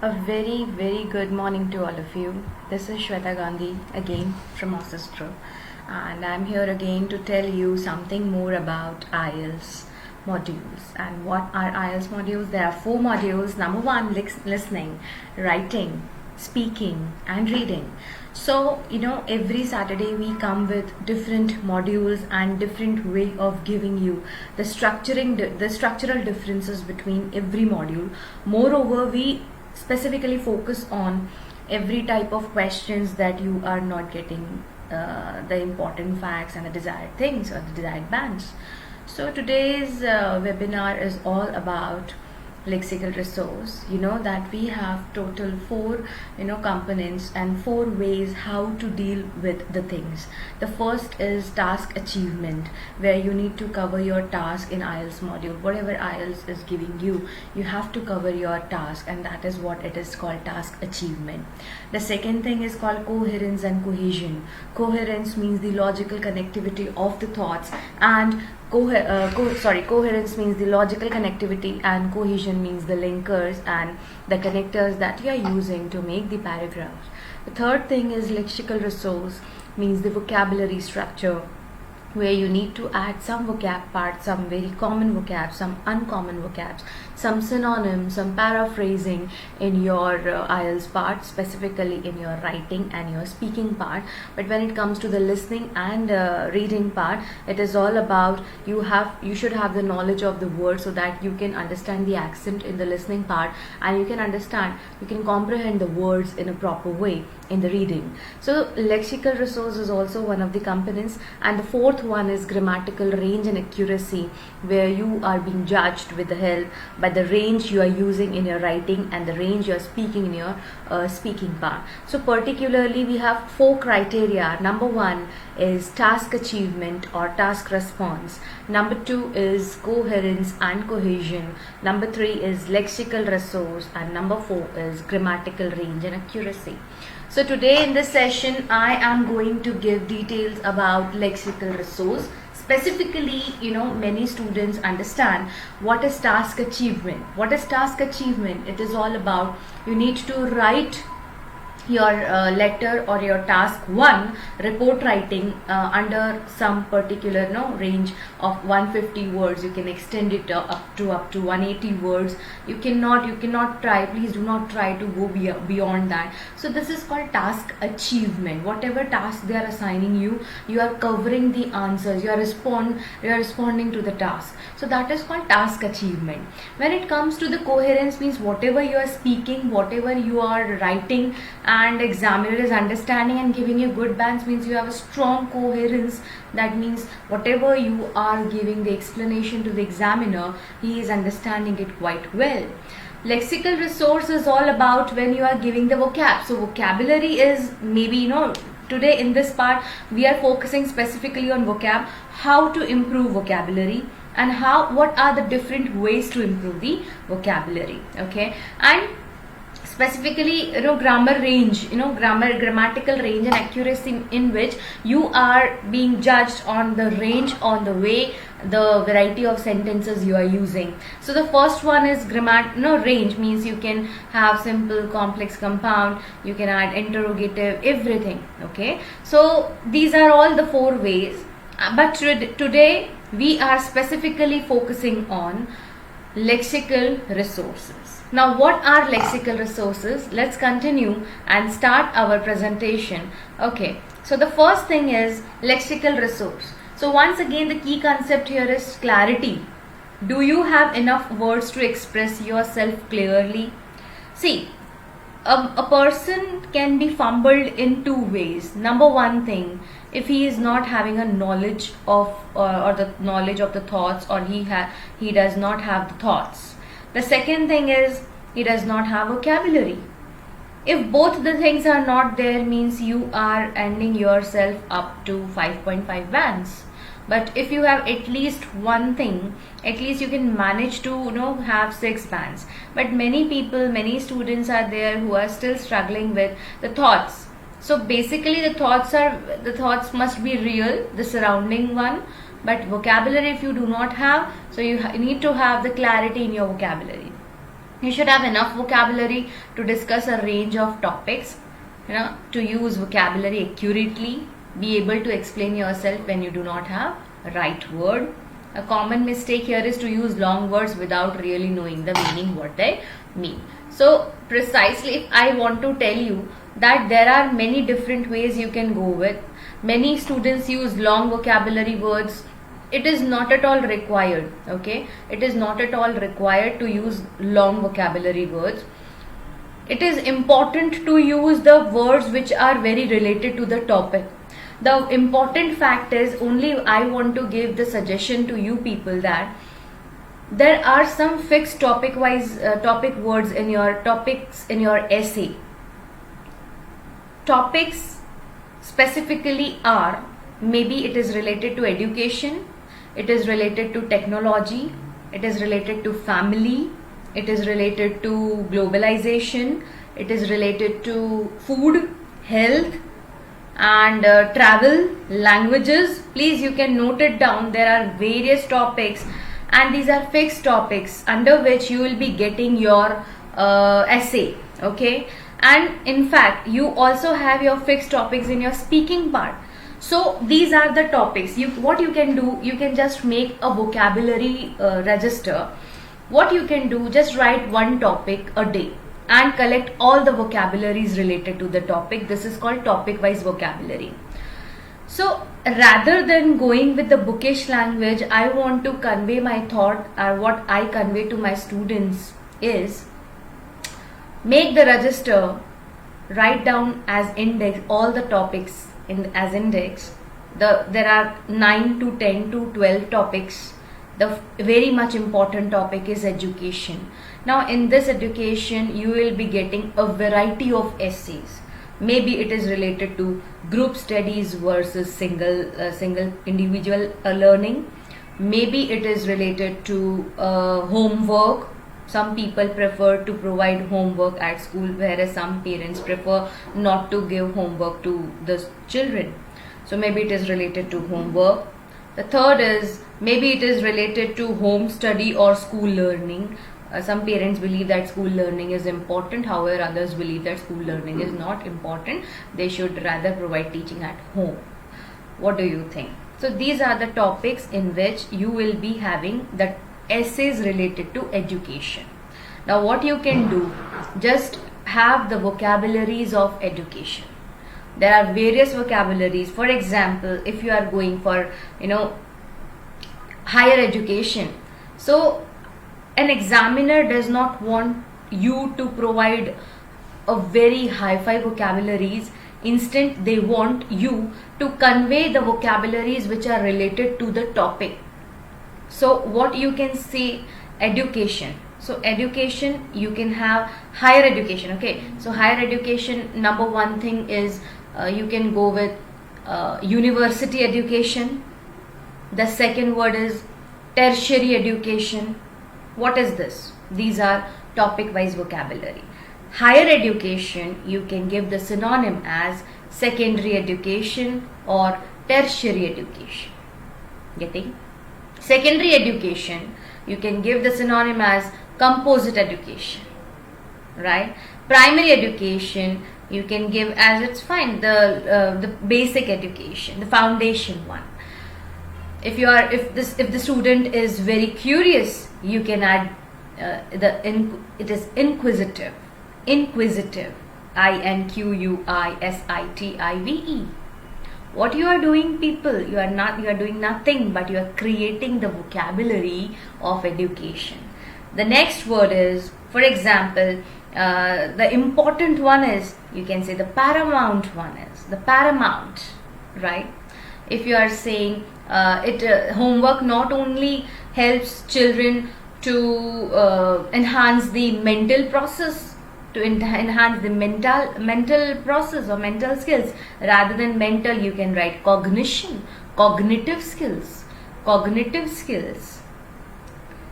A very good morning to all of you. This is Shweta Gandhi again from Assessor, and I'm here again to tell you something more about IELTS modules. And what are IELTS modules? There are 4 modules. Number 1, listening, writing, speaking and reading. So every Saturday we come with different modules and different way of giving you the structural differences between every module. Moreover, we specifically focus on every type of questions that you are not getting the important facts and the desired things or the desired bands. So today's webinar is all about lexical resource. You know that we have total 4 components and 4 ways how to deal with the things. The first is task achievement, where you need to cover your task in IELTS module. Whatever IELTS is giving you, you have to cover your task, and that is what it is called, task achievement. The second thing is called coherence and cohesion. Coherence means the logical connectivity of the thoughts, and coherence means the logical connectivity, and cohesion means the linkers and the connectors that you are using to make the paragraphs. The third thing is lexical resource, means the vocabulary structure, where you need to add some vocab parts, some very common vocab, some uncommon vocabs, some synonyms, some paraphrasing in your IELTS part, specifically in your writing and your speaking part. But when it comes to the listening and reading part, it is all about you should have the knowledge of the word so that you can understand the accent in the listening part, and you can comprehend the words in a proper way in the reading. So lexical resource is also one of the components. And the fourth one is grammatical range and accuracy, where you are being judged with the help by the range you are using in your writing and the range you are speaking in your speaking part. So particularly we have 4 criteria. Number 1 is task achievement or task response. Number 2 is coherence and cohesion. Number 3 is lexical resource, and number 4 is grammatical range and accuracy. So today in this session I am going to give details about lexical resource. Specifically, many students understand what is task achievement. What is task achievement? It is all about you need to write your letter or your task 1 report writing under some particular range of 150 words. You can extend it up to 180 words. You cannot try, please do not try to go beyond that. So this is called task achievement. Whatever task they are assigning you, you are covering the answers, you are responding to the task. So that is called task achievement. When it comes to the coherence, means whatever you are speaking, whatever you are writing, and examiner is understanding and giving you good bands, means you have a strong coherence. That means whatever you are giving the explanation to the examiner, he is understanding it quite well. Lexical resource is all about when you are giving the vocab. So vocabulary is maybe today in this part we are focusing specifically on vocab, how to improve vocabulary, and what are the different ways to improve the vocabulary. Okay, and specifically grammar range, grammatical range and accuracy, in which you are being judged on the range, on the way, the variety of sentences you are using. So the first one is range, means you can have simple, complex, compound, you can add interrogative, everything. Okay, so these are all the 4 ways, but today we are specifically focusing on lexical resources. Now, what are lexical resources? Let's continue and start our presentation. Okay, so the first thing is lexical resource. So once again, the key concept here is clarity. Do you have enough words to express yourself clearly? See, a person can be fumbled in 2 ways. Number 1 thing, if he is not having a knowledge of or the knowledge of the thoughts, or he does not have the thoughts. The second thing is he does not have vocabulary. If both the things are not there, means you are ending yourself up to 5.5 bands. But if you have at least one thing, at least you can manage to have 6 bands. But many students are there who are still struggling with the thoughts. So basically the thoughts must be real, the surrounding one, but vocabulary if you do not have, so you need to have the clarity in your vocabulary. You should have enough vocabulary to discuss a range of topics, to use vocabulary accurately, be able to explain yourself when you do not have a right word. A common mistake here is to use long words without really knowing the meaning, what they mean. So precisely, if I want to tell you that there are many different ways you can go with. Many students use long vocabulary words. It is not at all required, okay? It is not at all required to use long vocabulary words. It is important to use the words which are very related to the topic. The important fact is, only I want to give the suggestion to you people that there are some fixed topic words in your topics in your essay. Topics specifically are, maybe it is related to education, it is related to technology, it is related to family, it is related to globalization, it is related to food, health, and travel, languages. Please, you can note it down. There are various topics, and these are fixed topics under which you will be getting your essay, okay? And in fact, you also have your fixed topics in your speaking part. So these are the topics. What you can do, you can just make a vocabulary register. What you can do, just write one topic a day and collect all the vocabularies related to the topic. This is called topic wise vocabulary. So rather than going with the bookish language, I want to convey my thought, or what I convey to my students is, make the register, write down as index all the topics as index. There are 9 to 10 to 12 topics. The very much important topic is education. Now in this education, you will be getting a variety of essays. Maybe it is related to group studies versus single individual learning. Maybe it is related to homework. Some people prefer to provide homework at school, whereas some parents prefer not to give homework to the children. So maybe it is related to homework. The third is, maybe it is related to home study or school learning. Some parents believe that school learning is important, however others believe that school learning is not important. They should rather provide teaching at home. What do you think? So these are the topics in which you will be having the essays related to education. Now what you can do, just have the vocabularies of education. There are various vocabularies. For example, if you are going for higher education, so an examiner does not want you to provide a very hi-fi vocabularies. Instead, they want you to convey the vocabularies which are related to the topic. So what you can say, education. So education, you can have higher education, okay? So higher education, number one thing is you can go with university education. The second word is tertiary education. What is this? These are topic wise vocabulary. Higher education, you can give the synonym as secondary education or tertiary education. Getting? Secondary education, you can give the synonym as composite education, right? Primary education, you can give as, it's fine, the basic education, the foundation one. If the student is very curious, you can add it is inquisitive, INQUISITIVE. What you are doing, people, you are doing nothing, but you are creating the vocabulary of education. The next word is, for example, the important one is, you can say the paramount one is, the paramount, right? If you are saying homework not only helps children to enhance the mental process, to enhance the mental process or mental skills. Rather than mental, you can write cognition, cognitive skills.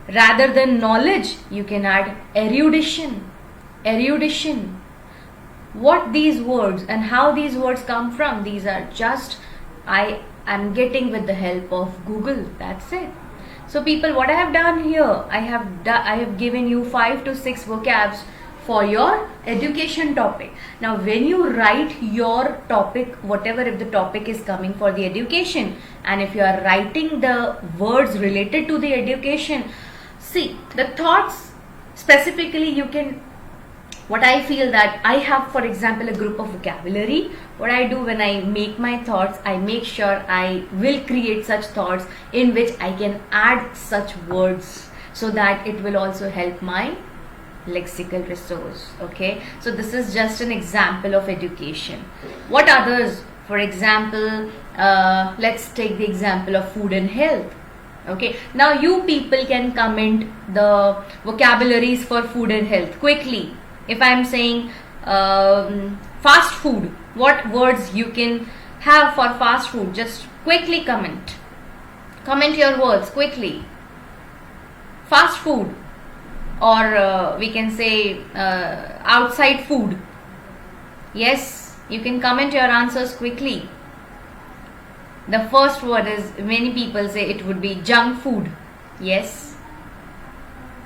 Rather than knowledge, you can add erudition. What these words and how these words come from, these are just I am getting with the help of Google. That's it. So people, what I have done here, I have given you 5 to 6 vocabs for your education topic. Now when you write your topic, whatever, if the topic is coming for the education, and if you are writing the words related to the education, see the thoughts specifically, you can, what I feel that I have, for example, a group of vocabulary. What I do when I make my thoughts, I make sure I will create such thoughts in which I can add such words, so that it will also help my lexical resource. Okay, so this is just an example of education. What others? For example, let's take the example of food and health. Okay, now you people can comment the vocabularies for food and health quickly. If I am saying fast food, what words you can have for fast food? Just quickly comment your words quickly. Fast food, or we can say outside food. Yes, you can comment your answers quickly. The first word is, many people say it would be junk food. Yes,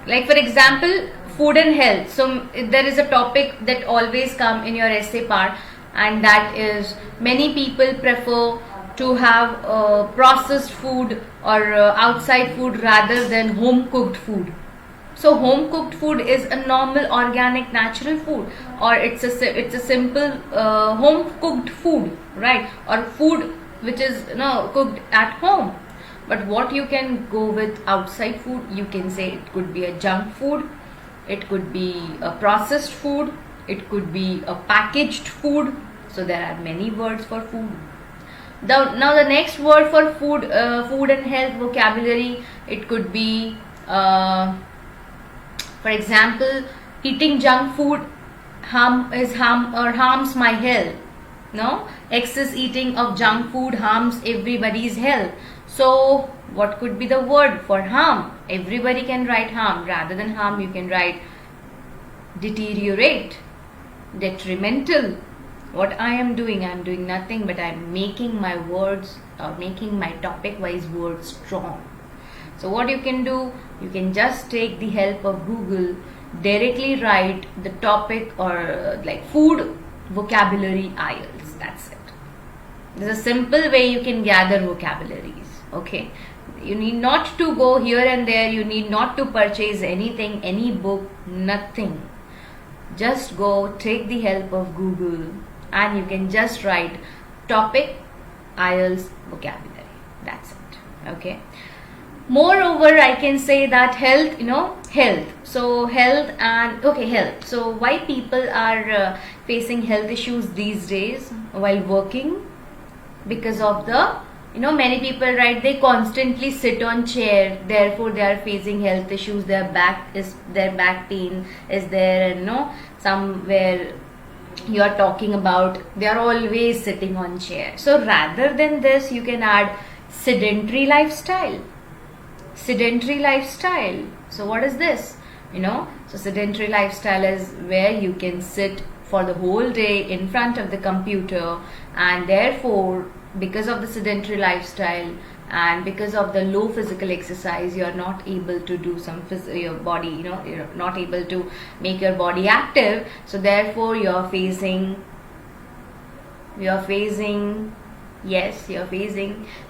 like for example, food and health. So there is a topic that always come in your essay part, and that is, many people prefer to have processed food or outside food rather than home cooked food. So home cooked food is a normal, organic, natural food, or it's a simple home cooked food, right? Or food which is cooked at home. But what you can go with outside food, you can say it could be a junk food, it could be a processed food, it could be a packaged food. So there are many words for food. Now the next word for food and health vocabulary, it could be for example, eating junk food harms my health. No, excess eating of junk food harms everybody's health. So what could be the word for harm? Everybody can write harm. Rather than harm, you can write deteriorate, detrimental. What I am doing nothing, but I am making my words, or making my topic wise words strong. So what you can do, you can just take the help of Google, directly write the topic, or like food vocabulary IELTS. That's it. There's a simple way you can gather vocabularies. Okay, you need not to go here and there, you need not to purchase anything, any book, nothing. Just go, take the help of Google, and you can just write topic IELTS vocabulary. That's it. Okay. Moreover, I can say that health, health. So health and health. So why people are facing health issues these days while working? Because of the, many people, right, they constantly sit on chair, therefore they are facing health issues. Their back pain is there, and somewhere you are talking about, they are always sitting on chair. So rather than this, you can add sedentary lifestyle. Sedentary lifestyle. So what is this? So sedentary lifestyle is where you can sit for the whole day in front of the computer, and therefore because of the sedentary lifestyle and because of the low physical exercise, you are not able to do your body, you're not able to make your body active. So therefore you're facing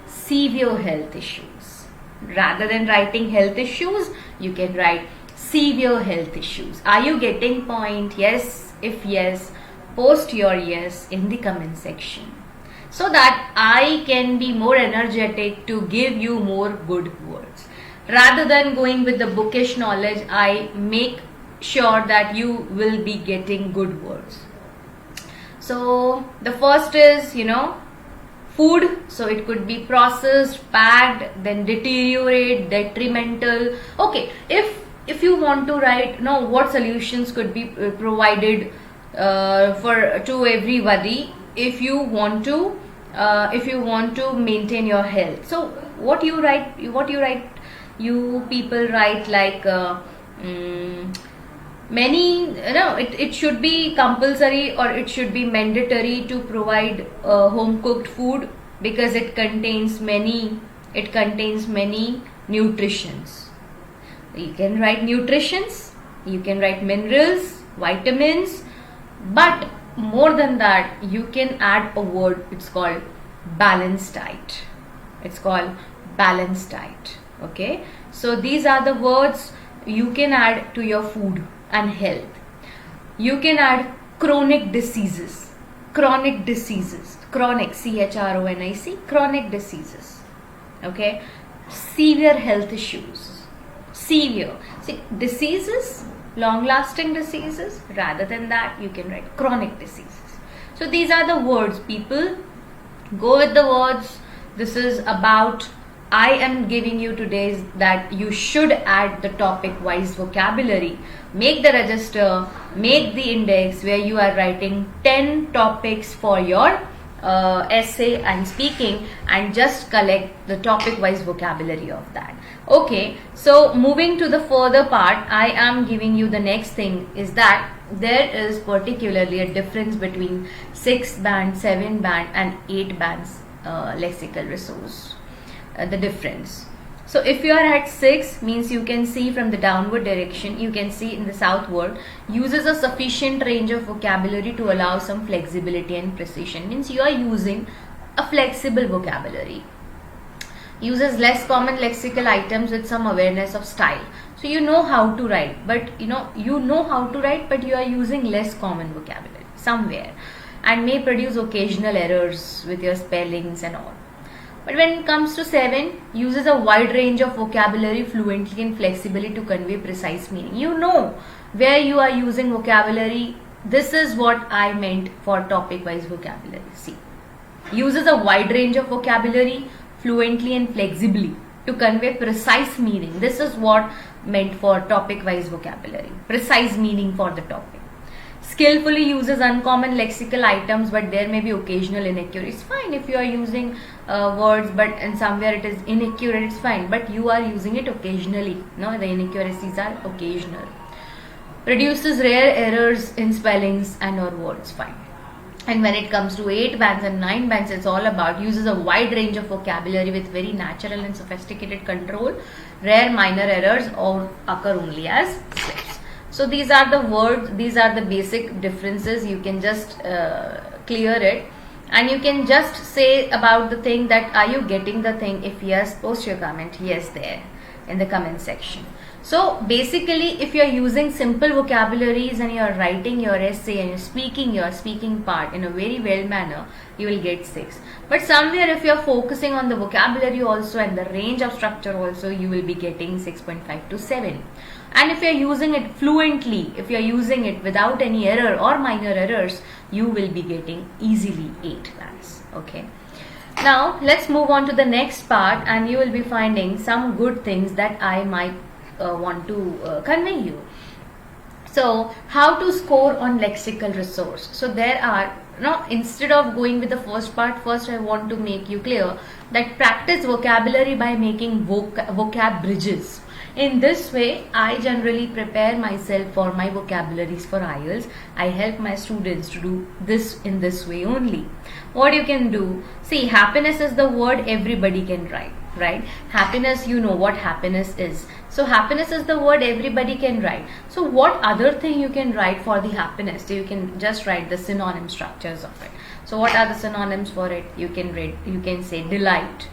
severe health issues. Rather than writing health issues, you can write severe health issues. Are you getting point? Yes. If yes, post your yes in the comment section, so that I can be more energetic to give you more good words. Rather than going with the bookish knowledge, I make sure that you will be getting good words. So the first is, food. So it could be processed, packed, then deteriorate, detrimental. Okay, if you want to write, what solutions could be provided to everybody if you want to maintain your health. So what you write, you people write like many, it should be compulsory or it should be mandatory to provide home cooked food, because it contains many nutritions. You can write nutritions, you can write minerals, vitamins, but more than that, you can add a word. It's called balanced diet. It's called balanced diet. Okay, so these are the words you can add to your food and health. You can add chronic diseases, chronic, CHRONIC, chronic diseases. Okay, severe health issues, severe. See, diseases, long-lasting diseases. Rather than that, you can write chronic diseases. So these are the words. People, go with the words. This is about, I am giving you today that you should add the topic-wise vocabulary. Make the register, make the index where you are writing 10 topics for your essay and speaking, and just collect the topic-wise vocabulary of that. Okay, so moving to the further part, I am giving you the next thing is that there is particularly a difference between 6 band, 7 band and 8 bands lexical resource. The difference. So if you are at 6, means you can see from the downward direction, you can see in the southward, uses a sufficient range of vocabulary to allow some flexibility and precision. Means you are using a flexible vocabulary. Uses less common lexical items with some awareness of style. So you know how to write, but you know how to write, but you are using less common vocabulary somewhere, and may produce occasional errors with your spellings and all. But when it comes to 7, uses a wide range of vocabulary fluently and flexibly to convey precise meaning. You know where you are using vocabulary. This is what I meant for topic-wise vocabulary. See, uses a wide range of vocabulary fluently and flexibly to convey precise meaning. This is what meant for topic-wise vocabulary. Precise meaning for the topic. Skillfully uses uncommon lexical items, but there may be occasional inaccuracy. It's fine if you are using words, but and somewhere it is inaccurate, it's fine, but you are using it occasionally. No, the inaccuracies are occasional. Produces rare errors in spellings and or words, fine. And when it comes to 8 bands and 9 bands, it's all about uses a wide range of vocabulary with very natural and sophisticated control. Rare minor errors or occur only as slips. So these are the words, these are the basic differences. You can just clear it, and you can just say about the thing that are you getting the thing. If yes, post your comment yes there in the comment section. So basically, if you are using simple vocabularies and you are writing your essay and your speaking part in a very well manner, you will get 6. But somewhere if you are focusing on the vocabulary also and the range of structure also, you will be getting 6.5 to 7. And if you are using it fluently, if you are using it without any error or minor errors, you will be getting easily 8 bands. Okay. Now let's move on to the next part, and you will be finding some good things that I might want to convey you. So how to score on lexical resource. So there are, instead of going with the first part, first I want to make you clear that practice vocabulary by making vocab bridges. In this way, I generally prepare myself for my vocabularies for IELTS. I help my students to do this in this way only. What you can do, see, happiness is the word everybody can write, right? Happiness, you know what happiness is. So happiness is the word everybody can write. So what other thing you can write for the happiness? So you can just write the synonym structures of it. So what are the synonyms for it? You can say delight.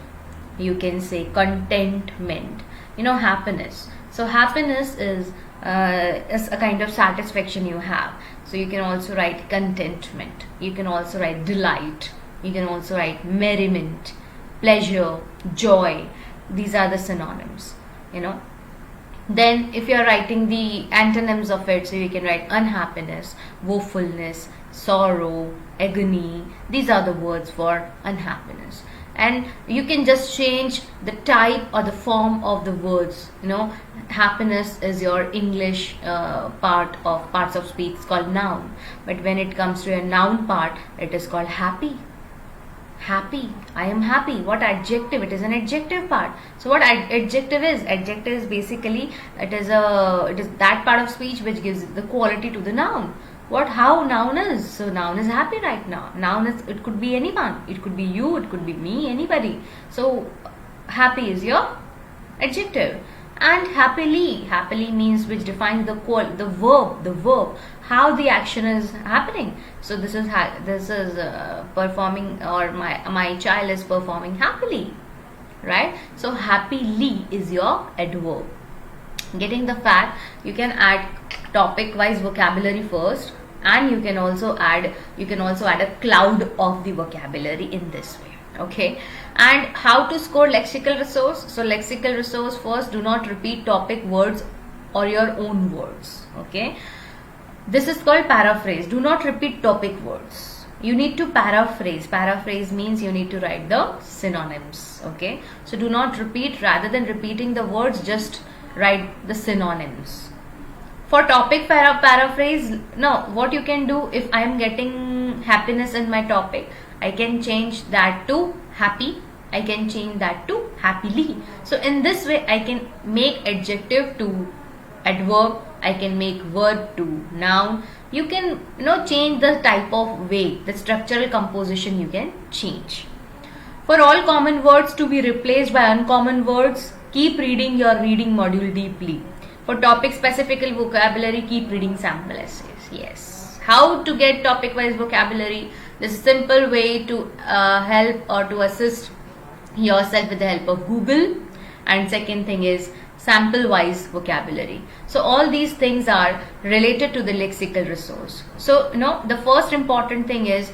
You can say contentment. Happiness. So happiness is a kind of satisfaction you have. So you can also write contentment. You can also write delight. You can also write merriment, pleasure, joy. These are the synonyms, Then if you are writing the antonyms of it, so you can write unhappiness, woefulness, sorrow, agony. These are the words for unhappiness. And you can just change the type or the form of the words. Happiness is your English parts of speech. It's called noun. But when it comes to a noun part, it is called happy. Happy. I am happy. What adjective? It is an adjective part. So what adjective is? Adjective is basically it is that part of speech which gives the quality to the noun. How noun is? So noun is happy right now. Noun is, it could be anyone. It could be you, it could be me, anybody. So happy is your adjective. And happily means which defines the verb, how the action is happening. So this is performing, or my child is performing happily, right? So happily is your adverb. Getting the fact, you can add topic wise vocabulary first, and you can also add a cloud of the vocabulary in this way. Okay, and how to score lexical resource? So lexical resource, first, do not repeat topic words or your own words. Okay, this is called paraphrase. Do not repeat topic words. You need to paraphrase. Paraphrase means you need to write the synonyms. Okay, so do not repeat. Rather than repeating the words, just write the synonyms. For topic paraphrase, now what you can do, if I am getting happiness in my topic, I can change that to happy. I can change that to happily. So in this way, I can make adjective to adverb. I can make verb to noun. You can change the type of way, the structural composition you can change. For all common words to be replaced by uncommon words, keep reading your reading module deeply. For topic specific vocabulary, keep reading sample essays. Yes. How to get topic wise vocabulary? This is a simple way to help or to assist yourself with the help of Google. And second thing is sample wise vocabulary. So all these things are related to the lexical resource. So the first important thing is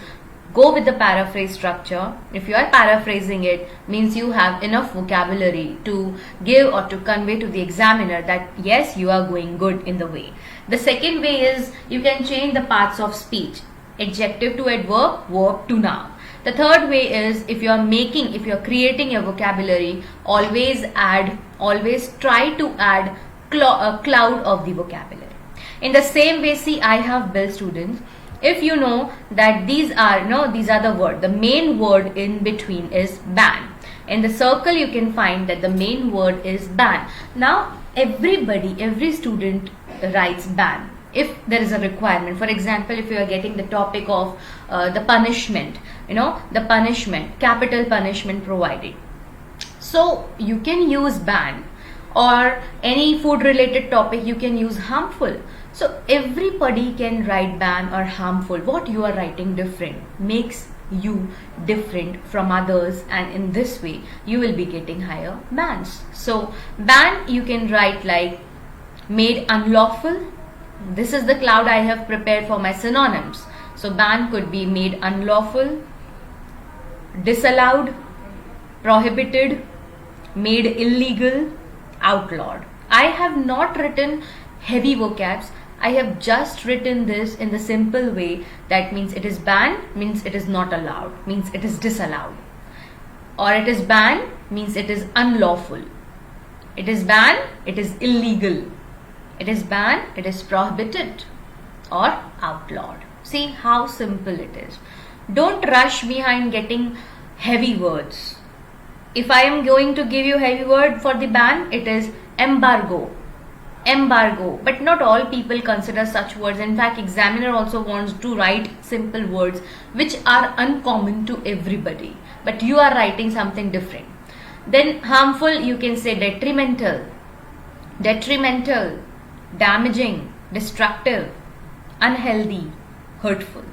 go with the paraphrase structure. If you are paraphrasing it, means you have enough vocabulary to give or to convey to the examiner that yes, you are going good in the way. The second way is you can change the parts of speech. Adjective to adverb, verb to noun. The third way is if you are creating a vocabulary, always try to add a cloud of the vocabulary. In the same way, see, I have built students. If you know that these are the word, the main word in between is ban. In the circle, you can find that the main word is ban. Now, every student writes ban if there is a requirement. For example, if you are getting the topic of the punishment, the punishment, capital punishment provided. So you can use ban, or any food related topic you can use harmful. So everybody can write ban or harmful. What you are writing different makes you different from others, and in this way you will be getting higher bans. So ban you can write like made unlawful. This is the cloud I have prepared for my synonyms. So ban could be made unlawful, disallowed, prohibited, made illegal, outlawed. I have not written heavy vocabs. I have just written this in the simple way. That means it is banned, means it is not allowed, means it is disallowed. Or it is banned, means it is unlawful. It is banned, it is illegal. It is banned, it is prohibited or outlawed. See how simple it is. Don't rush behind getting heavy words. If I am going to give you heavy word for the ban, it is embargo. Embargo. But not all people consider such words. In fact, examiner also wants to write simple words which are uncommon to everybody. But you are writing something different. Then harmful, you can say detrimental, damaging, destructive, unhealthy, hurtful.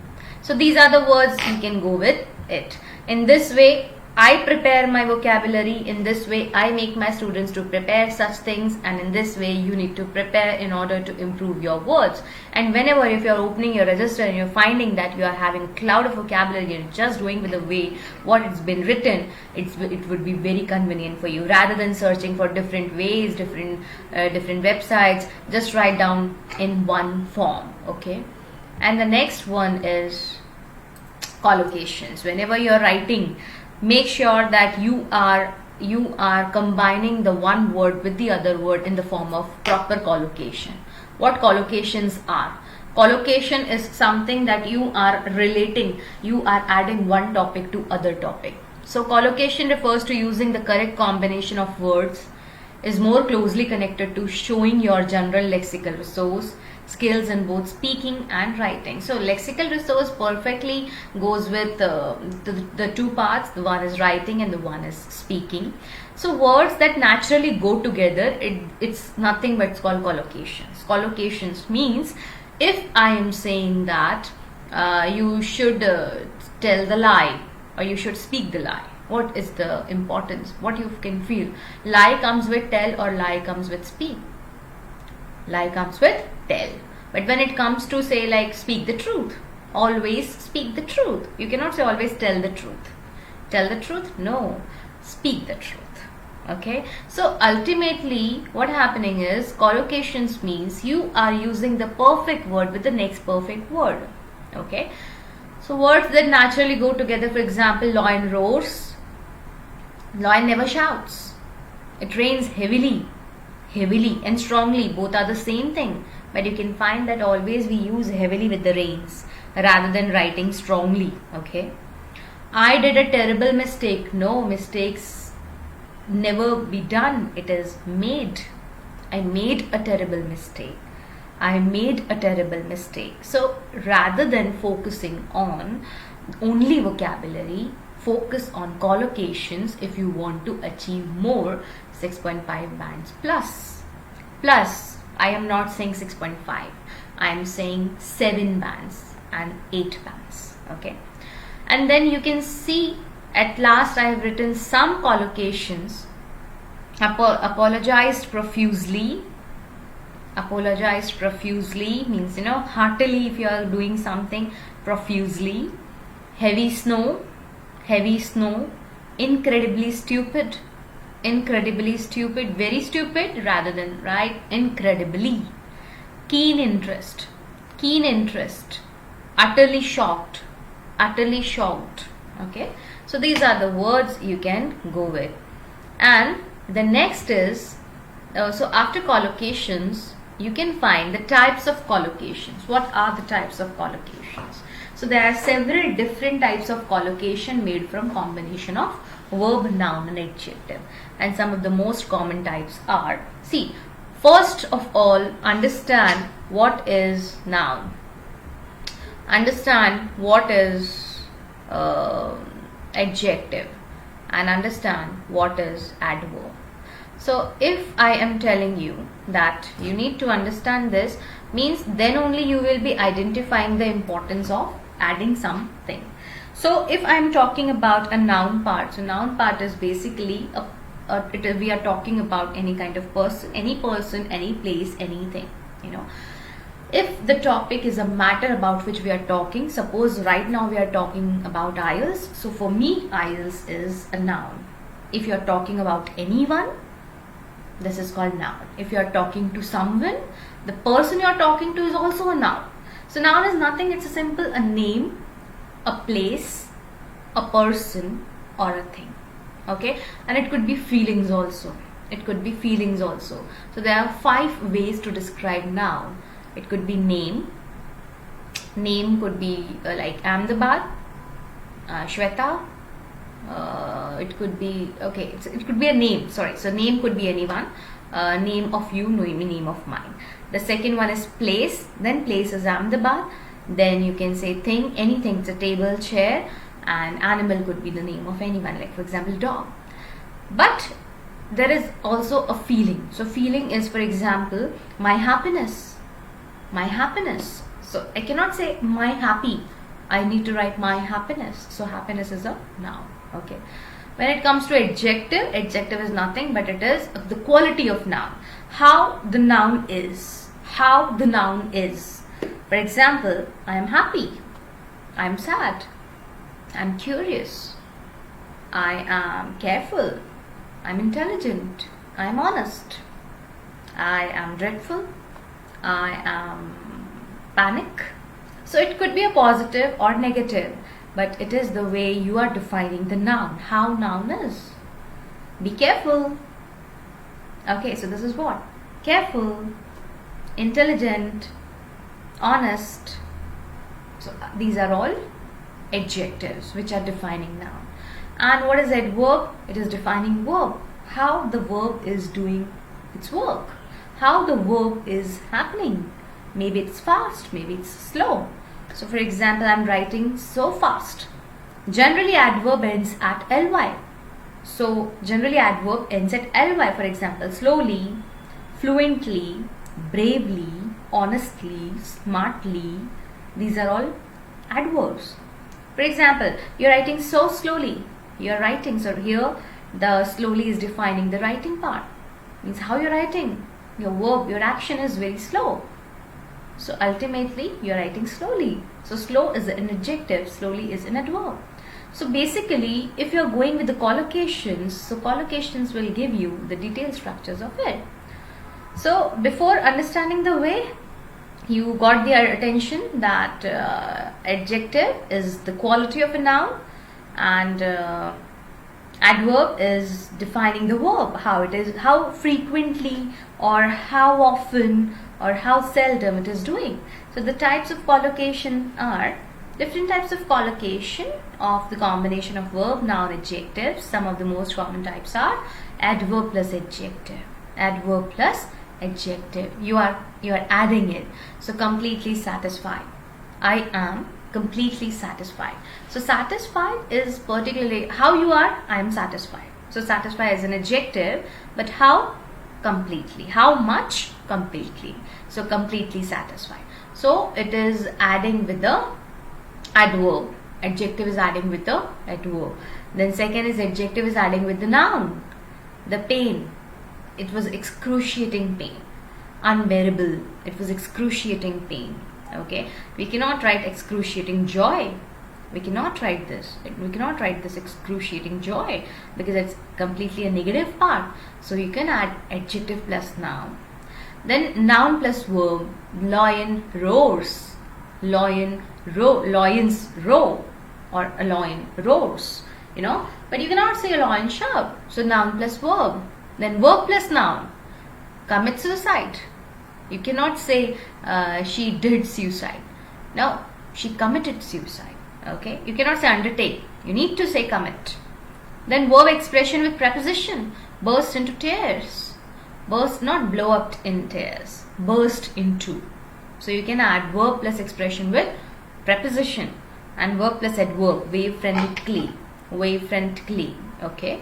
So these are the words you can go with it. In this way, I prepare my vocabulary. In this way, I make my students to prepare such things, and in this way, you need to prepare in order to improve your words. And whenever, if you are opening your register and you're finding that you are having a cloud of vocabulary, you're just going with the way what it's been written, it would be very convenient for you. Rather than searching for different ways, different websites, just write down in one form. Okay. And the next one is collocations. Whenever you're writing, make sure that you are combining the one word with the other word in the form of proper collocation. What collocations are? Collocation is something that you are relating, you are adding one topic to other topic. So collocation refers to using the correct combination of words, is more closely connected to showing your general lexical resource, skills in both speaking and writing. So lexical resource perfectly goes with the two parts. The one is writing and the one is speaking. So words that naturally go together, it's nothing but it's called collocations. Collocations means if I am saying that you should tell the lie or you should speak the lie, what is the importance? What you can feel? Lie comes with tell or lie comes with speak? Lie comes with tell. But when it comes to say like speak the truth, always speak the truth. You cannot say always tell the truth. Tell the truth? No. Speak the truth. Okay. So ultimately what happening is collocations means you are using the perfect word with the next perfect word. Okay. So words that naturally go together, for example, lion roars. Lion never shouts. It rains heavily. Heavily and strongly, both are the same thing. But you can find that always we use heavily with the rains rather than writing strongly. Okay. I did a terrible mistake. No, mistakes never be done. It is made. I made a terrible mistake. I made a terrible mistake. So rather than focusing on only vocabulary, focus on collocations if you want to achieve more 6.5 bands plus. Plus, I am not saying 6.5. I am saying 7 bands and 8 bands. Okay. And then you can see at last I have written some collocations. Apologized profusely. Apologized profusely means, heartily if you are doing something profusely. Heavy snow. Heavy snow. Incredibly stupid. Incredibly stupid. Very stupid rather than right. Incredibly. Keen interest. Keen interest. Utterly shocked. Utterly shocked. Okay. So these are the words you can go with. And the next is, so after collocations, you can find the types of collocations. What are the types of collocations? So there are several different types of collocation made from combination of verb, noun and adjective. And some of the most common types are, see, first of all, understand what is noun. Understand what is adjective. And understand what is adverb. So if I am telling you that you need to understand this, means then only you will be identifying the importance of adding something. So if I am talking about a noun part, so noun part is basically we are talking about any kind of person, any place, anything, If the topic is a matter about which we are talking, suppose right now we are talking about IELTS. So for me, IELTS is a noun. If you are talking about anyone, this is called noun. If you are talking to someone, the person you are talking to is also a noun. So noun is nothing, it's a name, a place, a person or a thing. Okay, and it could be feelings also. It could be feelings also. So there are 5 ways to describe noun. It could be name. Name could be like Ahmedabad, Shweta. It could be, it could be a name, sorry. So name could be anyone. Name of you, name of mine. The second one is place. Then place is Ahmedabad. Then you can say thing, anything. It's a table, chair. And animal could be the name of anyone, like for example dog. But there is also a feeling. So feeling is, for example, my happiness. My happiness. So I cannot say my happy. I need to write my happiness. So happiness is a noun. Okay. When it comes to adjective, adjective is nothing but it is the quality of noun. How the noun is. How the noun is. For example, I am happy. I am sad. I am curious. I am careful. I am intelligent. I am honest. I am dreadful. I am panic. So it could be a positive or negative, but it is the way you are defining the noun, how noun is. Be careful. Okay, so this is what? Careful, intelligent, honest. So these are all adjectives which are defining noun. And what is adverb? It is defining verb. How the verb is doing its work. How the verb is happening. Maybe it's fast, maybe it's slow. So for example, I'm writing so fast. Generally adverb ends at ly. So generally adverb ends at ly. For example, slowly, fluently, bravely, honestly, smartly. These are all adverbs. For example, you're writing so slowly. You're writing, so here the slowly is defining the writing part. Means how you're writing. Your verb, your action is very slow. So ultimately you're writing slowly. So slow is an adjective, slowly is an adverb. So basically if you're going with the collocations, so collocations will give you the detailed structures of it. So before understanding the way, you got the attention that adjective is the quality of a noun, and adverb is defining the verb, how it is, how frequently or how often or how seldom it is doing. So the types of collocation are different types of collocation of the combination of verb, noun, adjectives. Some of the most common types are adverb plus adjective. Adverb plus adjective. You are adding it. So completely satisfied. I am completely satisfied. So satisfied is particularly how you are. I am satisfied. So satisfied is an adjective, but how? Completely. How much? Completely. So completely satisfied. So it is adding with the adverb. Adjective is adding with the adverb. Then second is adjective is adding with the noun. The pain. It was excruciating pain. Unbearable. It was excruciating pain. Okay. We cannot write excruciating joy. We cannot write this. We cannot write this excruciating joy because it's completely a negative part. So you can add adjective plus noun. Then noun plus verb. Lion roars. Lions roar, or a lion roars. But you cannot say a lion shout. So noun plus verb. Then verb plus noun. Commit suicide. You cannot say she did suicide. No, she committed suicide. Okay, you cannot say undertake. You need to say commit. Then verb expression with preposition. Burst into tears. Burst, not blow up in tears. Burst into. So you can add verb plus expression with preposition, and verb plus adverb. Wave frantically. Wave frantically. Okay.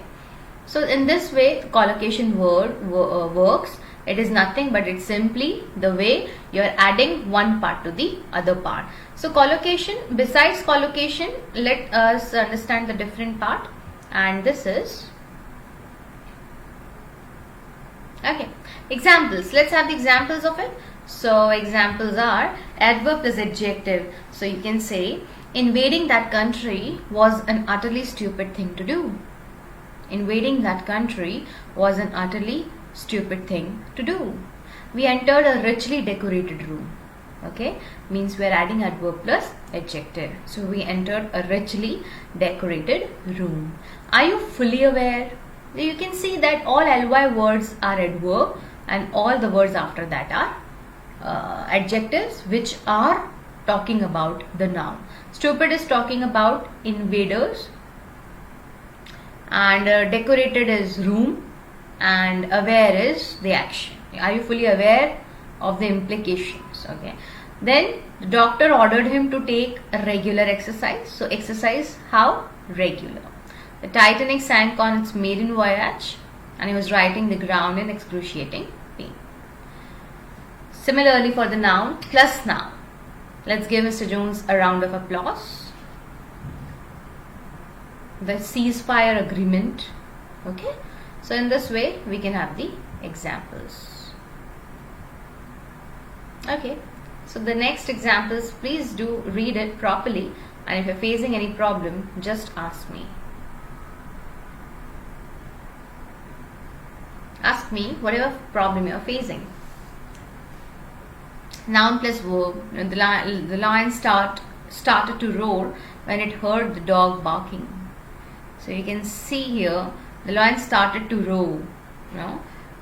So in this way, collocation works. It is nothing but it's simply the way you are adding one part to the other part. So collocation, besides collocation, let us understand the different part, and this is okay. Examples. Let's have the examples of it. So examples are adverb plus adjective. So you can say invading that country was an utterly stupid thing to do. Invading that country was an utterly stupid thing to do. We entered a richly decorated room. Okay, means we are adding adverb plus adjective. So we entered a richly decorated room. Are you fully aware? You can see that all ly words are adverb and all the words after that are adjectives which are talking about the noun. Stupid is talking about invaders, and decorated is room, and aware is the action. Are you fully aware of the implications? Okay. Then the doctor ordered him to take a regular exercise. So exercise how? Regular. The Titanic sank on its maiden voyage and he was writing the ground in excruciating pain. Similarly for the noun plus noun. Let's give Mr. Jones a round of applause. The ceasefire agreement. Okay. So in this way we can have the examples. Okay. So the next examples, please do read it properly, and if you're facing any problem, just ask me. Ask me whatever problem you're facing. Noun plus verb. The lion started to roar when it heard the dog barking. So you can see here the lion started to roar.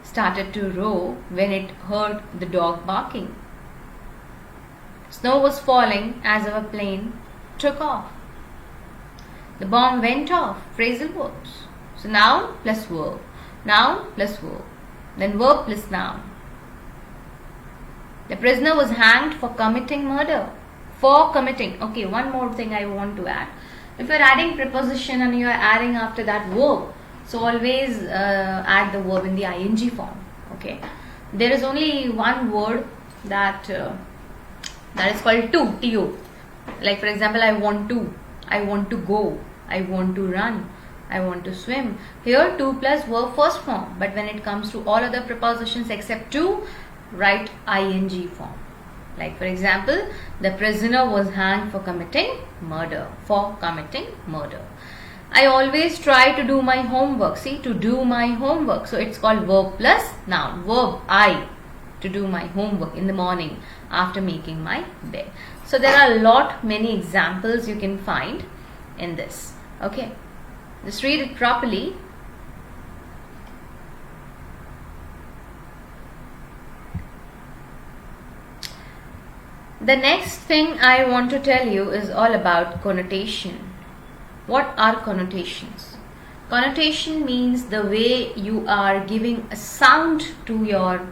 Started to roar when it heard the dog barking. Snow was falling as our plane took off. The bomb went off. Phrasal verbs. So noun plus verb. Noun plus verb. Then verb plus noun. The prisoner was hanged for committing murder. For committing. Okay, one more thing I want to add. If you're adding preposition and you're adding after that verb, so always add the verb in the ing form. Okay. There is only one word that is called to. Like for example, I want to go, I want to run, I want to swim. Here to plus verb first form, but when it comes to all other prepositions except to, write ing form. Like for example, the prisoner was hanged for committing murder. For committing murder. I always try to do my homework. See, to do my homework. So it's called verb plus noun. Verb I, to do my homework in the morning after making my bed. So there are many examples you can find in this. Okay, just read it properly. The next thing I want to tell you is all about connotation. What are connotations? Connotation means the way you are giving a sound to your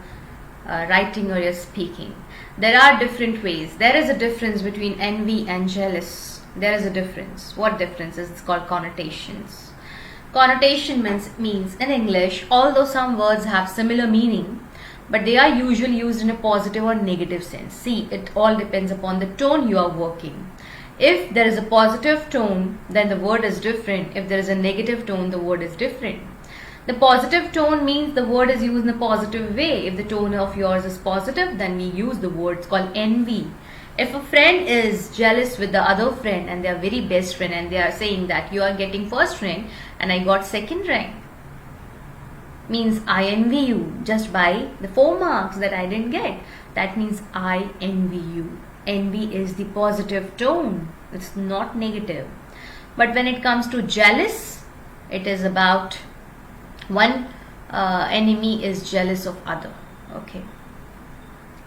writing or your speaking. There are different ways. There is a difference between envy and jealous. There is a difference. What difference is? It's called connotations. Connotation means in English, although some words have similar meaning, but they are usually used in a positive or negative sense. See, it all depends upon the tone you are working. If there is a positive tone, then the word is different. If there is a negative tone, the word is different. The positive tone means the word is used in a positive way. If the tone of yours is positive, then we use the words called envy. If a friend is jealous with the other friend and they are very best friend and they are saying that you are getting first rank and I got second rank, means I envy you just by the 4 marks that I didn't get. That means I envy you. Envy is the positive tone. It's not negative. But when it comes to jealous, it is about one enemy is jealous of other. Okay.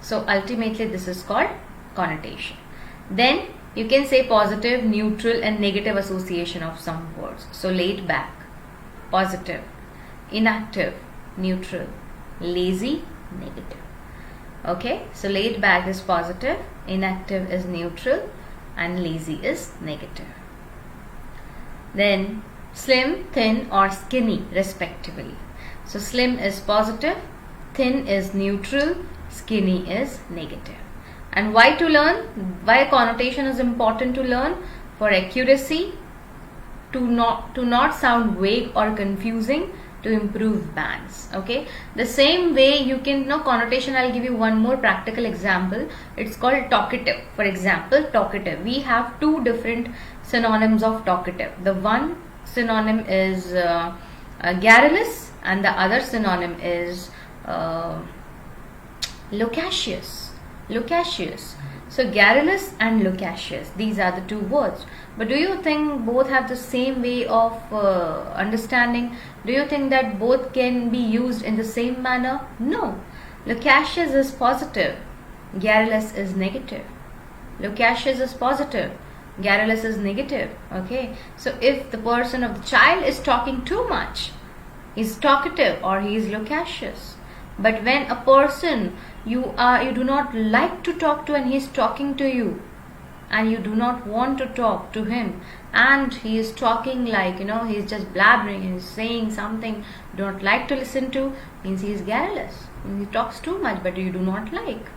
So ultimately this is called connotation. Then you can say positive, neutral and negative association of some words. So laid back, positive, inactive, neutral, lazy, negative. Okay, so laid back is positive, inactive is neutral and lazy is negative. Then slim, thin or skinny respectively. So slim is positive, thin is neutral, skinny is negative. And why to learn? Why connotation is important to learn? For accuracy, to not sound vague or confusing, to improve bands. Okay, the same way you can know connotation. I'll give you one more practical example. It's called talkative. For example, talkative. We have 2 different synonyms of talkative. The one synonym is garrulous and the other synonym is loquacious. So garrulous and loquacious, these are the 2 words. But do you think both have the same way of understanding? Do you think that both can be used in the same manner? No. Loquacious is positive, garrulous is negative. Loquacious is positive, garrulous is negative. Okay, so if the person of the child is talking too much, he's talkative or he is loquacious. But when a person you do not like to talk to and he is talking to you and you do not want to talk to him and he is talking like, he is just blabbering and is saying something you do not like to listen to, means he is garrulous. He talks too much but you do not like.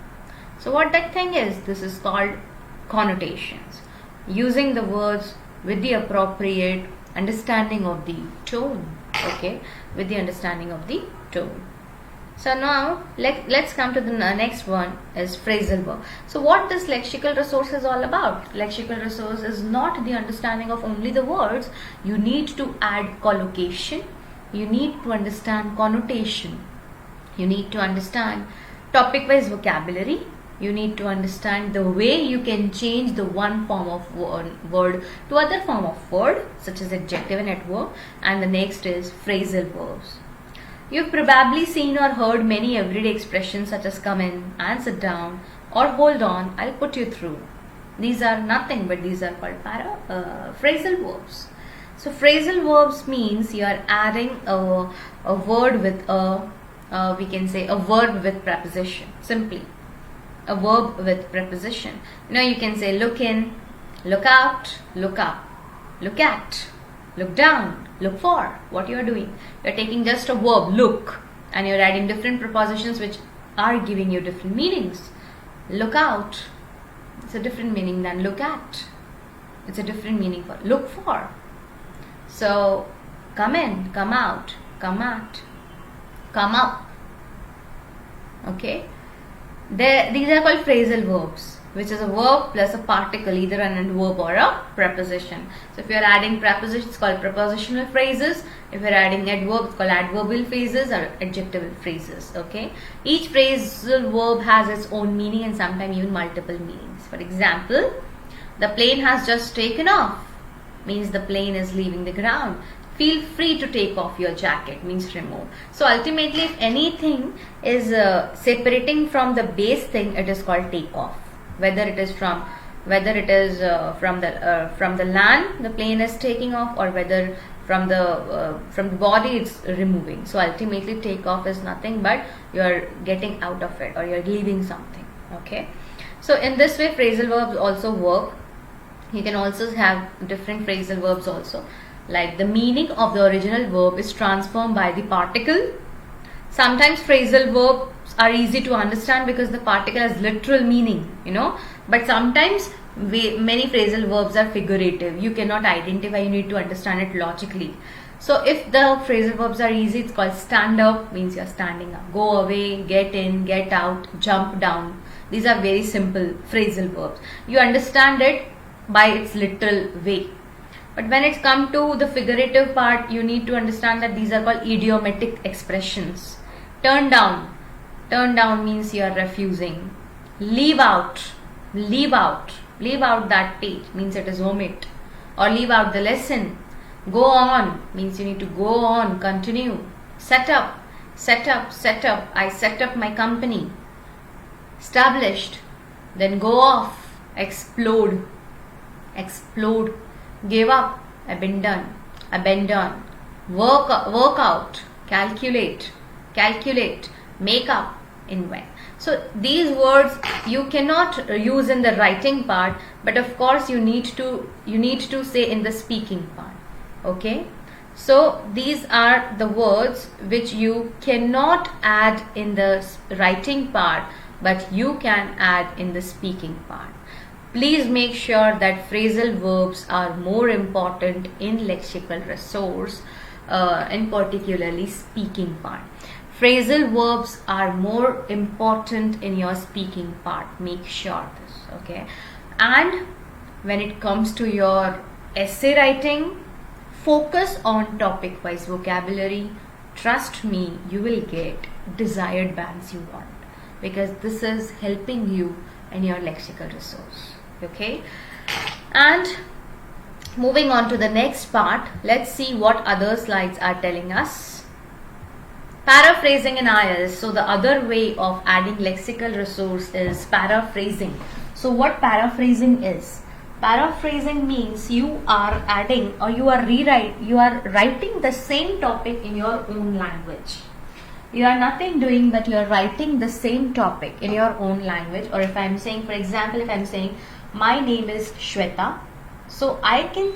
So what that thing is, this is called connotations. Using the words with the appropriate understanding of the tone. Okay, with the understanding of the tone. So now let's come to the next one, is phrasal verb. So what this lexical resource is all about? Lexical resource is not the understanding of only the words. You need to add collocation. You need to understand connotation. You need to understand topic wise vocabulary. You need to understand the way you can change the one form of word to other form of word, such as adjective and adverb. And the next is phrasal verbs. You've probably seen or heard many everyday expressions such as come in and sit down or hold on, I'll put you through. These are nothing but these are called phrasal verbs. So phrasal verbs means you are adding a word with we can say a verb with preposition, simply. a verb with preposition. You can say look in, look out, look up, look at, look down, look for. What you are doing? You are taking just a verb, look, and you are adding different prepositions which are giving you different meanings. Look out, it's a different meaning than look at. It's a different meaning for look for. So come in, come out, come at, come up. Okay, these are called phrasal verbs, which is a verb plus a particle, either an adverb or a preposition. So if you are adding prepositions, it's called prepositional phrases. If you are adding adverbs, it's called adverbial phrases or adjectival phrases. Okay, each phrasal verb has its own meaning and sometimes even multiple meanings. For example, the plane has just taken off means the plane is leaving the ground. Feel free to take off your jacket means remove. So ultimately, if anything is separating from the base thing, it is called take off. Whether it is from the land the plane is taking off, or whether from the body it's removing. So ultimately, take off is nothing but you are getting out of it, or you are leaving something. Okay. So in this way, phrasal verbs also work. You can also have different phrasal verbs also. Like the meaning of the original verb is transformed by the particle. Sometimes phrasal verbs are easy to understand because the particle has literal meaning, but sometimes many phrasal verbs are figurative. You cannot identify, you need to understand it logically. So if the phrasal verbs are easy, it's called stand up, means you're standing up. Go away, get in, get out, jump down. These are very simple phrasal verbs. You understand it by its literal way. But when it's come to the figurative part, you need to understand that these are called idiomatic expressions. Turn down. Turn down means you are refusing. Leave out. Leave out. Leave out that page means it is omit. Or leave out the lesson. Go on means you need to go on, continue. Set up. Set up. Set up. I set up my company. Established. Then go off. Explode. Explode. Give up, abandon, abandon, work out, calculate, calculate, make up, invent. So these words you cannot use in the writing part, but of course you need to say in the speaking part. Okay, so these are the words which you cannot add in the writing part, but you can add in the speaking part. Please make sure that phrasal verbs are more important in lexical resource, and particularly speaking part. Phrasal verbs are more important in your speaking part. Make sure this, okay? And when it comes to your essay writing, focus on topic-wise vocabulary. Trust me, you will get desired bands you want, because this is helping you in your lexical resource. Okay, and moving on to the next part, let's see what other slides are telling us. Paraphrasing in IELTS. So the other way of adding lexical resource is paraphrasing. So what paraphrasing is? Paraphrasing means you are adding, or you are writing the same topic in your own language. You are nothing doing, but you are writing the same topic in your own language. Or if I am saying, for example, if I am saying my name is Shweta, so I can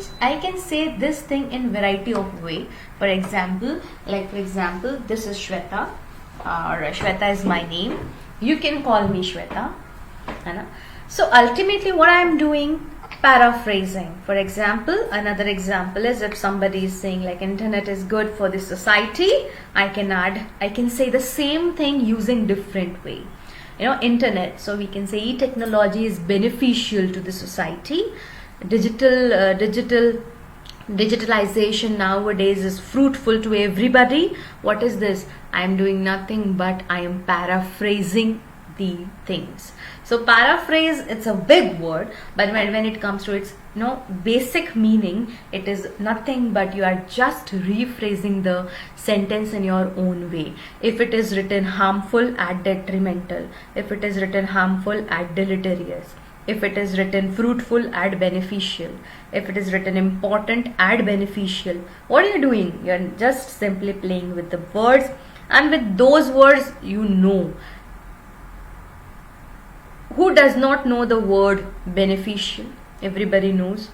say this thing in variety of way. For example, this is Shweta, or Shweta is my name. You can call me Shweta. So ultimately what I am doing, paraphrasing. For example, another example is if somebody is saying like internet is good for the society, I can say the same thing using different way. Internet, so we can say e-technology is beneficial to the society. Digitalization nowadays is fruitful to everybody. What is this? I am doing nothing but I am paraphrasing the things. So paraphrase, it's a big word, but when it comes to its basic meaning, it is nothing but you are just rephrasing the sentence in your own way. If it is written harmful, add detrimental. If it is written harmful, add deleterious. If it is written fruitful, add beneficial. If it is written important, add beneficial. What are you doing? You are just simply playing with the words, and with those words Who does not know the word beneficial? Everybody knows.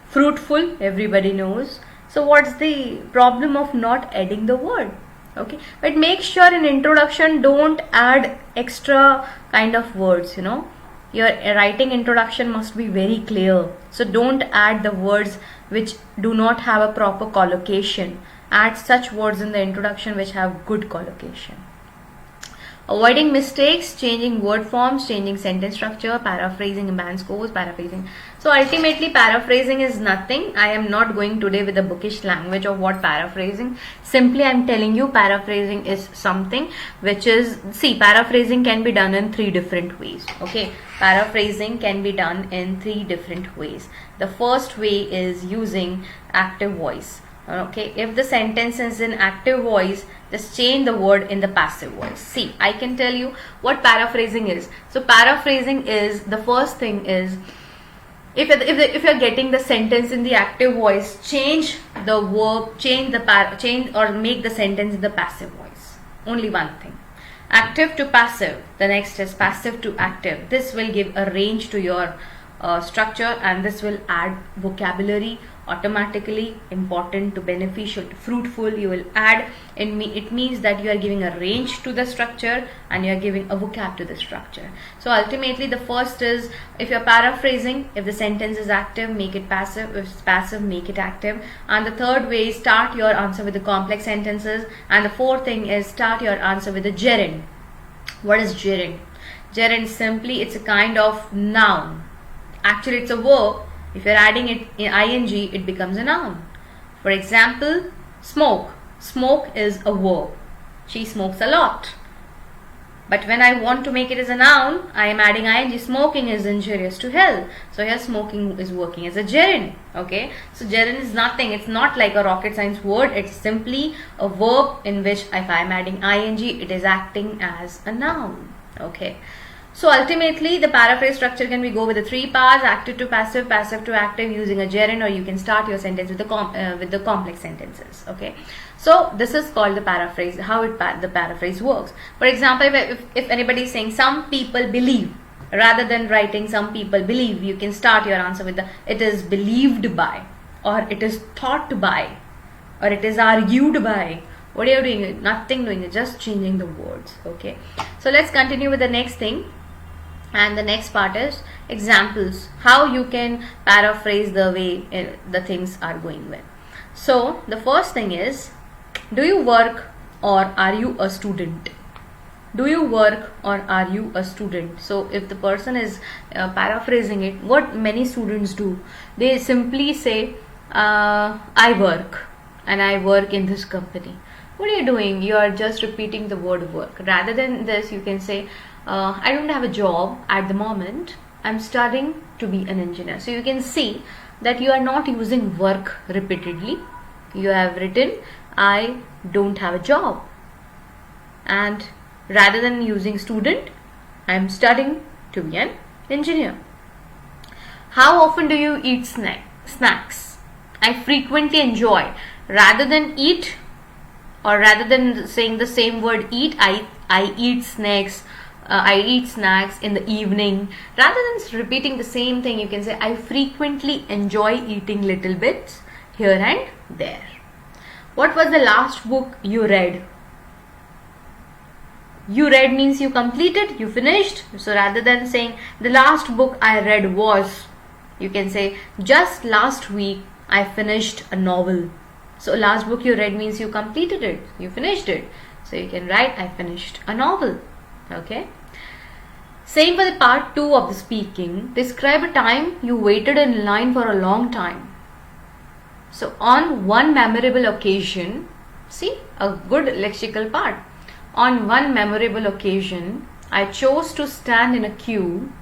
Fruitful? Everybody knows. So what's the problem of not adding the word? Okay, but make sure in introduction don't add extra kind of words, you know. Your writing introduction must be very clear. So don't add the words which do not have a proper collocation. Add such words in the introduction which have good collocation. Avoiding mistakes, changing word forms, changing sentence structure, paraphrasing band scores, paraphrasing. So ultimately paraphrasing is nothing. I am not going today with the bookish language of what paraphrasing. Simply I am telling you paraphrasing is something which is, see, paraphrasing can be done in 3 different ways. Okay, paraphrasing can be done in 3 different ways. The first way is using active voice. Okay, if the sentence is in active voice, just change the word in the passive voice. See, I can tell you what paraphrasing is. So paraphrasing is, the first thing is, if you're getting the sentence in the active voice, change the verb, change or make the sentence in the passive voice. Only one thing. Active to passive. The next is passive to active. This will give a range to your structure, and this will add vocabulary automatically. Important to beneficial to fruitful, you will add in it means that you are giving a range to the structure and you are giving a vocab to the structure. So ultimately the first is, if you're paraphrasing, if the sentence is active, make it passive. If it's passive, make it active. And the third way is start your answer with the complex sentences. And the fourth thing is start your answer with the gerund. What is gerund? Gerund simply, it's a kind of noun. Actually it's a verb. If you're adding it in ing, it becomes a noun. For example, smoke. Smoke is a verb. She smokes a lot. But when I want to make it as a noun, I am adding ing. Smoking is injurious to health. So here smoking is working as a gerund. Okay. So gerund is nothing. It's not like a rocket science word. It's simply a verb in which if I am adding ing, it is acting as a noun. Okay. So ultimately the paraphrase structure can be go with the 3 parts: active to passive, passive to active, using a gerund, or you can start your sentence with the complex sentences. Okay. So this is called the paraphrase, how the paraphrase works. For example, if anybody is saying some people believe, rather than writing some people believe, you can start your answer with the it is believed by, or it is thought by, or it is argued by. What are you doing? Nothing doing, you're just changing the words. Okay. So let's continue with the next thing. And the next part is examples, how you can paraphrase the way the things are going well. So the first thing is, do you work or are you a student? Do you work or are you a student? So if the person is paraphrasing it, what many students do, they simply say I work and I work in this company. What are you doing? You are just repeating the word work. Rather than this, you can say I don't have a job at the moment. I'm studying to be an engineer. So you can see that you are not using work repeatedly. You have written I don't have a job. And rather than using student, I'm studying to be an engineer. How often do you eat snacks? I frequently enjoy. Rather than eat, or rather than saying the same word eat, I eat snacks. I eat snacks in the evening. Rather than repeating the same thing, you can say I frequently enjoy eating little bits here and there. What was the last book you read? You read means you completed, you finished. So rather than saying the last book I read was, you can say just last week I finished a novel. So last book you read means you completed it, you finished it. So you can write I finished a novel. Okay. Same for the part 2 of the speaking. Describe a time you waited in line for a long time. So on one memorable occasion, see a good lexical part. On one memorable occasion, I chose to stand in a queue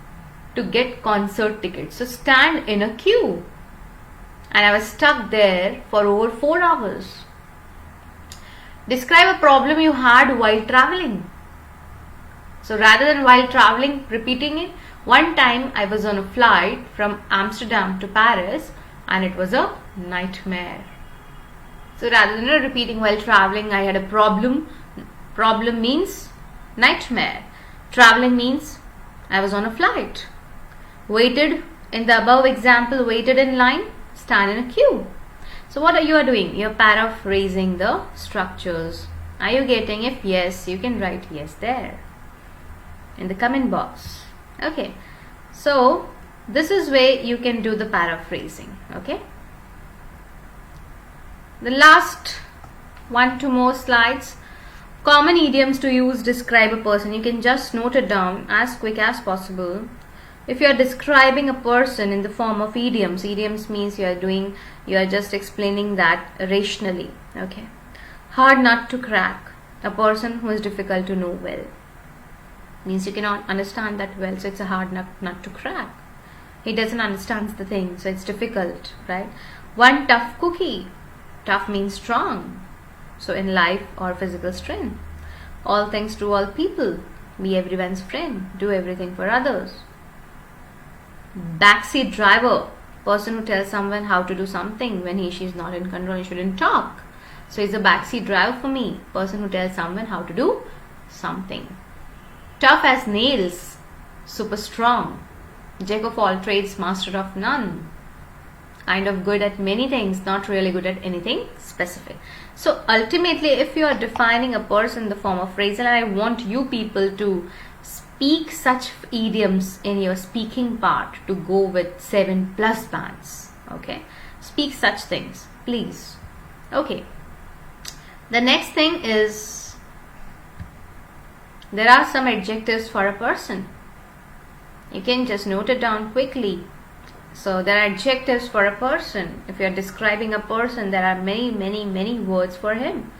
to get concert tickets. So stand in a queue. And I was stuck there for over 4 hours. Describe a problem you had while traveling. So rather than while traveling, repeating it, one time I was on a flight from Amsterdam to Paris and it was a nightmare. So rather than repeating while traveling, I had a problem. Problem means nightmare. Traveling means I was on a flight. Waited, in the above example, waited in line, stand in a queue. So what are you doing? You're paraphrasing the structures. Are you getting? If yes, you can write yes there in the comment box. Okay, so this is where you can do the paraphrasing. Okay, the last 1-2 more slides. Common idioms to use describe a person. You can just note it down as quick as possible. If you are describing a person in the form of idioms, idioms means you are just explaining that rationally. Okay, hard nut to crack, a person who is difficult to know well, means you cannot understand that well, so it's a hard nut to crack. He doesn't understand the thing, so it's difficult, right? One tough cookie. Tough means strong, so in life or physical strength. All things to all people. Be everyone's friend. Do everything for others. Backseat driver, person who tells someone how to do something when she is not in control. He shouldn't talk. So he's a backseat driver for me. Person who tells someone how to do something. Tough as nails, super strong. Jack of all trades, master of none. Kind of good at many things, not really good at anything specific. So ultimately, if you are defining a person in the form of phrasal, and I want you people to speak such idioms in your speaking part to go with 7+ bands. Okay, speak such things, please. Okay, the next thing is there are some adjectives for a person. You can just note it down quickly. So there are adjectives for a person. If you are describing a person, there are many words for him.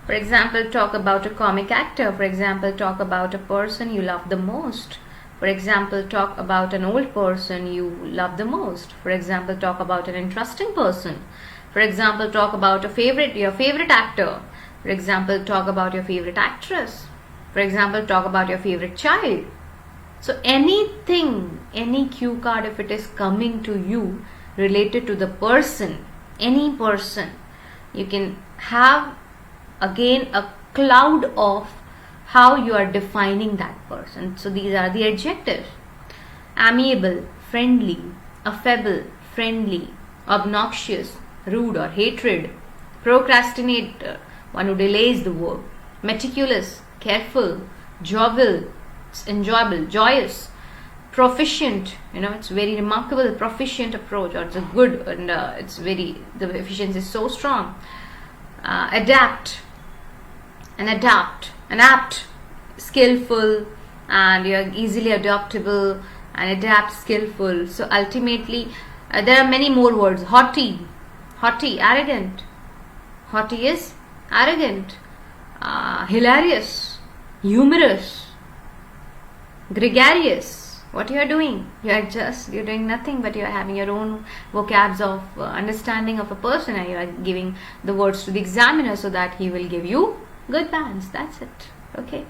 For example, talk about a comic actor. For example, talk about a person you love the most. For example, talk about an old person you love the most. For example, talk about an interesting person. For example, talk about your favorite actor. For example, talk about your favorite actress. For example, talk about your favorite child. So anything, any cue card, if it is coming to you related to the person, any person, you can have again a cloud of how you are defining that person. So these are the adjectives. Amiable, friendly, affable, friendly, obnoxious, rude or hatred, procrastinator, one who delays the work, meticulous, careful, jovial, enjoyable, joyous, proficient, it's very remarkable, proficient approach, or it's a good, and the efficiency is so strong. Adapt, apt, skillful, and you're easily adaptable, and adapt, skillful. So ultimately there are many more words. Haughty, arrogant. Haughty is arrogant. Hilarious, humorous, gregarious. What you are doing? You're doing nothing, but you're having your own vocabs of understanding of a person, and you are giving the words to the examiner so that he will give you good bands. That's it. Okay.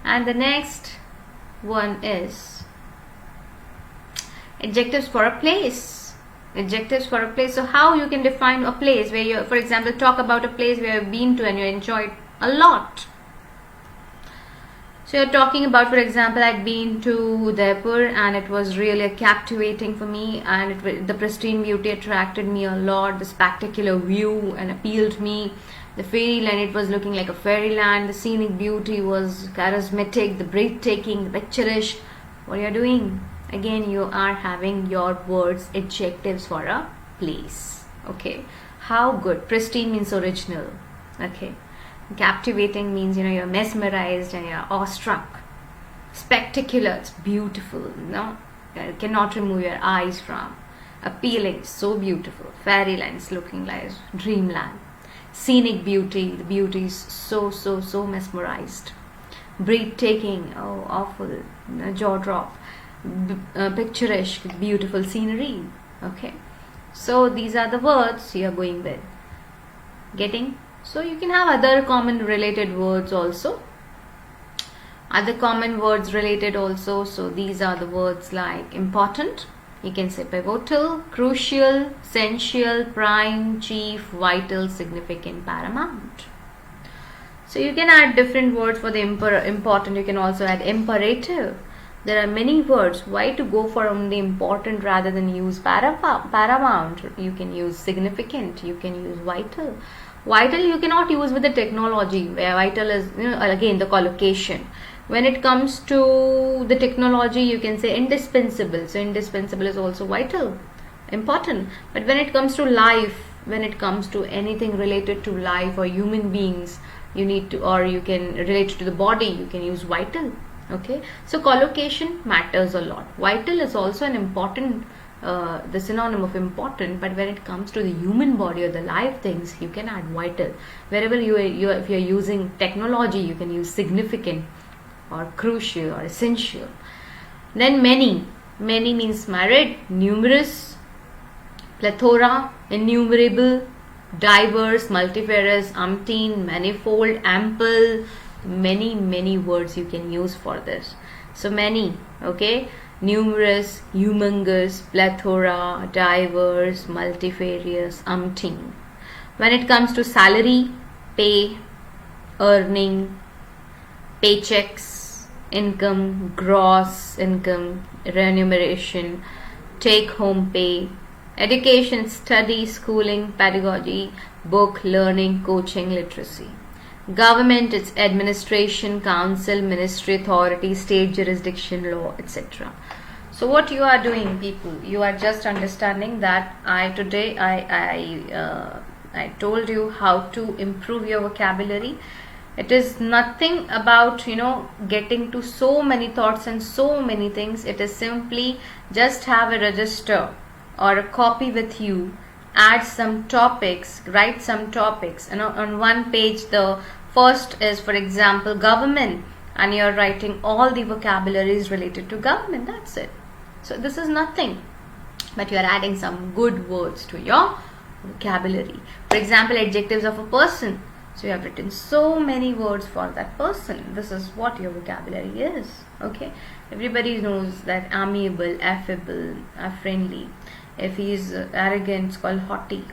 And the next one is adjectives for a place. Adjectives for a place. So how you can define a place where you, for example, talk about a place where you've been to and you enjoyed a lot. So you're talking about, for example, I'd been to Udaipur and it was really captivating for me, and the pristine beauty attracted me a lot. The spectacular view and appealed me. The fairyland, it was looking like a fairyland. The scenic beauty was charismatic, the breathtaking, the picturesque. What you're doing? Again, you are having your words, adjectives for a place. Okay. How good? Pristine means original. Okay. Captivating means you're mesmerized and you're awestruck. Spectacular, it's beautiful. You cannot remove your eyes from. Appealing, so beautiful. Fairyland is looking like dreamland. Scenic beauty, the beauty is so mesmerized. Breathtaking, oh awful, jaw drop. Picturesque, beautiful scenery. Okay, so these are the words you are going with. Getting? So you can have other common related words also. Other common words related also. So these are the words like important. You can say pivotal, crucial, essential, prime, chief, vital, significant, paramount. So you can add different words for the important. You can also add imperative. There are many words. Why to go for only important rather than use paramount? You can use significant. You can use vital. Vital you cannot use with the technology, where vital is, again, the collocation. When it comes to the technology, you can say indispensable. So indispensable is also vital, important. But when it comes to life, when it comes to anything related to life or human beings, you need to, or you can relate to the body, you can use vital. Okay, so collocation matters a lot. Vital is also an important, the synonym of important, but when it comes to the human body or the live things, you can add vital. Wherever if you're using technology, you can use significant or crucial or essential. Then many means myriad, numerous, plethora, innumerable, diverse, multifarious, umpteen, manifold, ample. Many words you can use for this. So many, okay, numerous, humongous, plethora, diverse, multifarious, umpteen. When it comes to salary, pay, earning, paychecks, income, gross income, remuneration, take home pay, education, study, schooling, pedagogy, book, learning, coaching, literacy. Government, its administration, council, ministry, authority, state jurisdiction, law, etc. So what you are doing, people, you are just understanding that I told you how to improve your vocabulary. It is nothing about, getting to so many thoughts and so many things. It is simply just have a register or a copy with you, add some topics, write some topics, and on one page the first is, for example, government, and you're writing all the vocabularies related to government. That's it. So this is nothing, but you are adding some good words to your vocabulary. For example, adjectives of a person. So you have written so many words for that person. This is what your vocabulary is. Okay, everybody knows that amiable, affable, friendly. If he is arrogant, it's called haughty.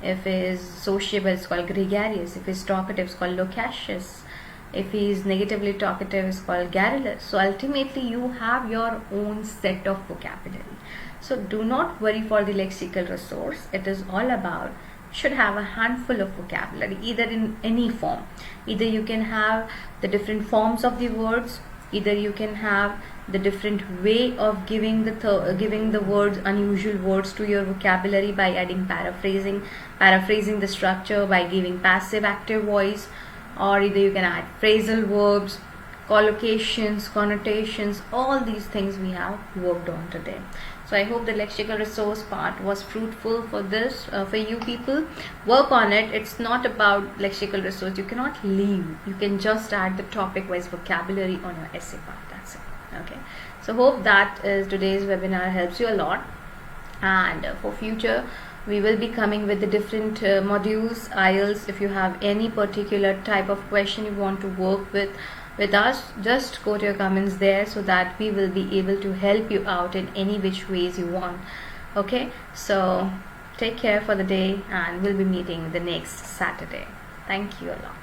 If he is sociable, it's called gregarious. If he is talkative, it's called loquacious. If he is negatively talkative, it's called garrulous. So ultimately, you have your own set of vocabulary. So do not worry for the lexical resource. It is all about, should have a handful of vocabulary, either in any form. Either you can have the different forms of the words, either you can have the different way of giving the words, unusual words to your vocabulary by adding paraphrasing the structure by giving passive active voice, or either you can add phrasal verbs, collocations, connotations. All these things we have worked on today. So I hope the lexical resource part was fruitful for this, for you people. Work on it. It's not about lexical resource. You cannot leave. You can just add the topic wise vocabulary on your essay part. That's it. Okay. So hope that today's webinar helps you a lot. And for future, we will be coming with the different modules, IELTS. If you have any particular type of question you want to work with us, just go to your comments there, so that we will be able to help you out in any which ways you want. Okay, so take care for the day, and we'll be meeting the next Saturday. Thank you a lot.